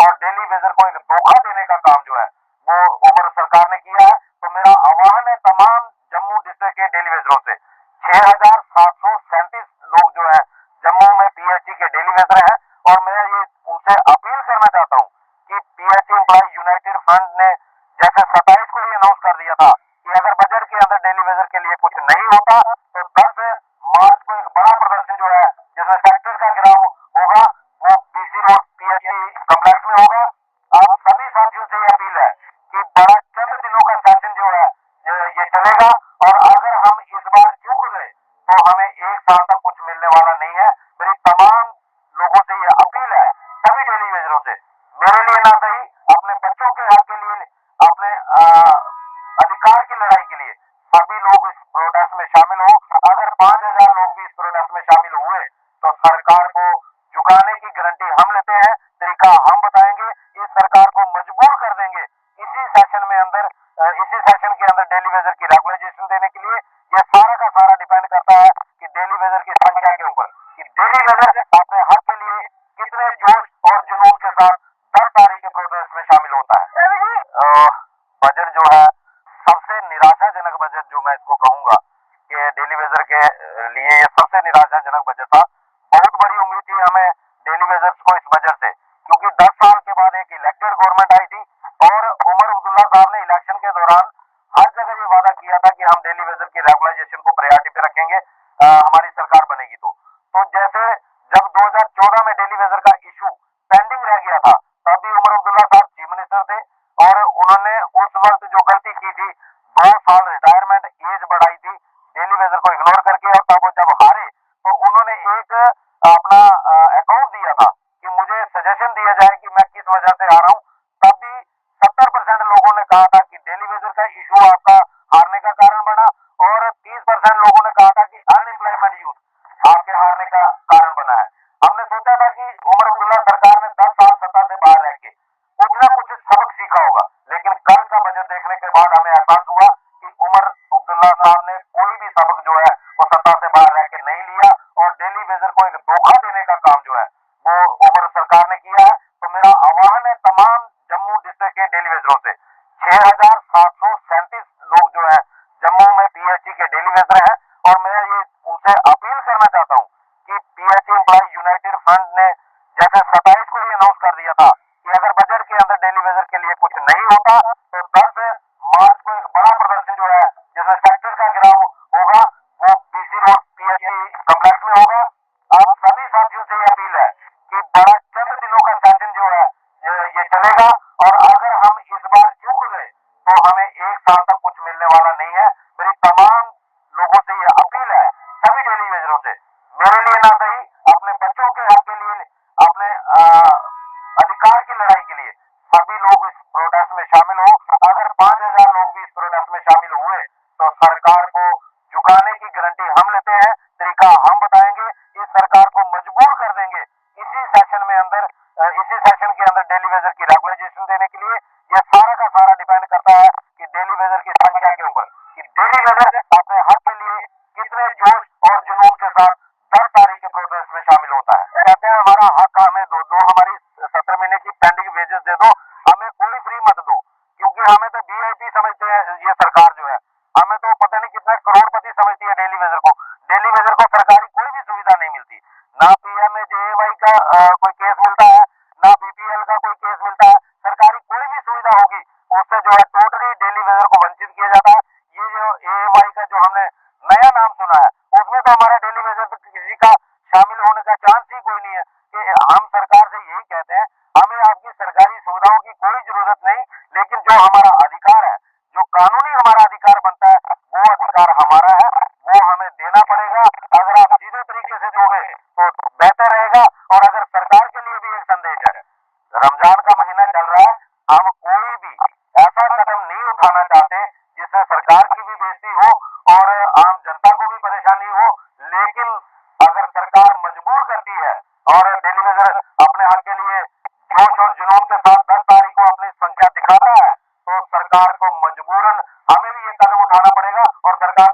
और daily Vaser को एक धोखा देने का काम जो है वो उमर सरकार ने किया है। तो मेरा आह्वान है तमाम जम्मू डिस्ट्रिक्ट के डेली वेजरों से, 6,737 लोग जो है जम्मू में पीएचई के डेली वेजर हैं, और मैं ये उनसे अपील करना चाहता हूँ कि पीएचई एम्प्लॉय यूनाइटेड फ्रंट ने जैसे 27 को ही अनाउंस कर दिया था कि अगर बजट के अंदर डेली वेजर के लिए कुछ नहीं होता तो 10 मार्च को एक बड़ा प्रदर्शन जो है जिसमें सेक्टर का घेराव होगा वो बीसी रोड पीएचई कॉम्प्लेक्स में होगा। आप सभी साथियों से ये अपील है कि बड़ा चंद दिनों का सेशन जो है ये चलेगा, और अगर हम इस बार चूक गए तो हमें एक साल तक कुछ मिलने वाला नहीं है। मेरी तमाम लोगों से ये अपील है, सभी डेली वेजरों से, मेरे लिए ना सही अपने बच्चों के हक के लिए, अपने अधिकार की लड़ाई के लिए सभी लोग इस प्रोटेस्ट में शामिल हो। अगर 5,000 लोग भी इस प्रोटेस्ट में शामिल हुए तो सरकार को झुकाने की गारंटी हम लेते हैं, तरीका हम बताएंगे, इस सरकार को मजबूर कर देंगे इसी सेशन में अंदर, इसी सेशन के अंदर डेली वेजर की रेगुलाइजेशन देने के लिए। यह सारा का सारा डिपेंड करता है कि डेली वेजर की संख्या के ऊपर, कि डेली वेजर अपने हक के लिए कितने जोश और जुनून के साथ 10 तारीख के प्रोटेस्ट में शामिल होता है। बजट जो है सबसे निराशाजनक बजट, जो मैं इसको कहूंगा कि डेली वेजर के लिए ये सबसे निराशाजनक बजट था। बहुत बड़ी उम्मीद थी हमें डेली वेजर्स को इस बजट से, क्योंकि 10 साल के बाद एक इलेक्टेड गवर्नमेंट आई थी और उमर अब्दुल्ला साहब ने इलेक्शन के दौरान हर जगह ये वादा किया था कि हम डेली वेजर की रेगुलाइजेशन को प्रायोरिटी पे रखेंगे, हमारी सरकार बनेगी तो जैसे जब 2014 में डेली वेजर का इशू पेंडिंग रह गया था तब भी उमर अब्दुल्ला साहब चीफ मिनिस्टर थे, और उन्होंने उस वक्त जो गलती की थी 2 साल रिटायरमेंट एज बढ़ाई थी डेली वेजर को इग्नोर करके, और तब वो जब हारे तो उन्होंने एक अपना अकाउंट दिया था कि मुझे सजेशन दिया जाए कि मैं किस वजह से आ रहा हूँ। तब भी 70% लोगों ने कहा था कि डेली वेजर का इशू आपका हारने का कारण बना, और 30% लोगों ने कहा था कि अनएम्प्लॉयमेंट यूथ आपके हारने का कारण बना है। हमने सोचा था कि उमर अब्दुल्ला सरकार ने 10 साल सत्ता से बाहर रह के कुछ ना कुछ सबक सीखा होगा, लेकिन कल का बजट देखने के बाद हमें एहसास हुआ कि उमर अब्दुल्ला साहब ने कोई भी सबक जो है वो सत्ता से बाहर रह के नहीं लिया, और डेली वेजर को एक धोखा देने का काम जो है वो उमर सरकार ने किया है। तो मेरा आह्वान है तमाम जम्मू डिस्ट्रिक्ट के डेली वेजरों से, 6,737 लोग जो है जम्मू में पीएचई के डेली वेजर हैं, और मैं ये उनसे अपील करना चाहता हूँ कि पीएचई एम्प्लॉय यूनाइटेड फ्रंट ने जैसे 27 को ही अनाउंस कर दिया था कि अगर बजट के अंदर डेली वेजर के लिए कुछ नहीं होता तो 10 मार्च को एक बड़ा प्रदर्शन जो है जिसमें सेक्टर का घेराव होगा वो बीसी रोड पीएचई कॉम्प्लेक्स में होगा। आप सभी साथियों से ये अपील है कि बड़ा चंद दिनों का सेशन जो है ये चलेगा, और अगर हम इस बार चूक गए तो हमें एक साल तक कुछ मिलने वाला नहीं है। मेरी तमाम लोगों से ये अपील है, सभी डेली वेजरों से, मेरे लिए ना सही अपने बच्चों के हक के लिए, अपने अधिकार की लड़ाई के लिए सभी लोग इस प्रोटेस्ट में शामिल हो। अगर 5,000 लोग भी इस प्रोटेस्ट में शामिल हुए तो सरकार को झुकाने की गारंटी हम लेते हैं, तरीका हम बताएंगे, इस सरकार को मजबूर कर देंगे इसी सेशन में अंदर, इसी सेशन के अंदर डेली वेजर की रेगुलाइजेशन देने के लिए। यह सारा का सारा डिपेंड करता है कि डेली वेजर की संख्या के ऊपर, कि डेली वेजर अपने हक के लिए कितने जोश और जुनून के साथ 10 तारीख के प्रोटेस्ट में शामिल होता है। कहते हैं हमारा हक हमें दो, हमारी 17 महीने की पेंडिंग वेजेस दे दो, हमें कोई फ्री मत दो, क्योंकि हमें तो वीआईपी समझते हैं ये सरकार जो है, हमें तो पता नहीं कितना करोड़पति समझती है डेली वेजर को। डेली वेजर को सरकारी कोई भी सुविधा नहीं मिलती, ना पीएमजेएवाई का कोई केस मिलता है, ना बीपीएल का कोई केस मिलता है, सरकारी कोई भी सुविधा होगी उससे जो है टोटली डेली वेजर को वंचित किया जाता है। ये जो एएवाई का जो हमने नया नाम सुना है उसमें तो हमारा डेली वेजर तो किसी का शामिल होने का चांस ही कोई नहीं है। कि हम सरकार से यही कहते हैं हमें आपकी सरकारी सुविधाओं की कोई जरूरत नहीं, लेकिन जो हमारा अधिकार है, जो कानूनी हमारा अधिकार बनता है वो अधिकार हमारा है, वो हमें देना पड़ेगा। अगर आप सीधे तरीके से दोगे तो बेहतर रहेगा। और अगर सरकार के लिए भी एक संदेश है, रमजान का महीना चल रहा है, हम कोई भी ऐसा कदम नहीं उठाना चाहते जिससे सरकार की भी बेइज्जती हो और आम जनता को भी परेशानी हो, लेकिन अगर सरकार मजबूर करती है और डेली वेजर अपने हक के लिए जोश और जुनून के साथ 10 तारीख को अपनी संख्या दिखाता है तो सरकार को मजबूरन हमें भी ये कदम उठाना पड़ेगा, और सरकार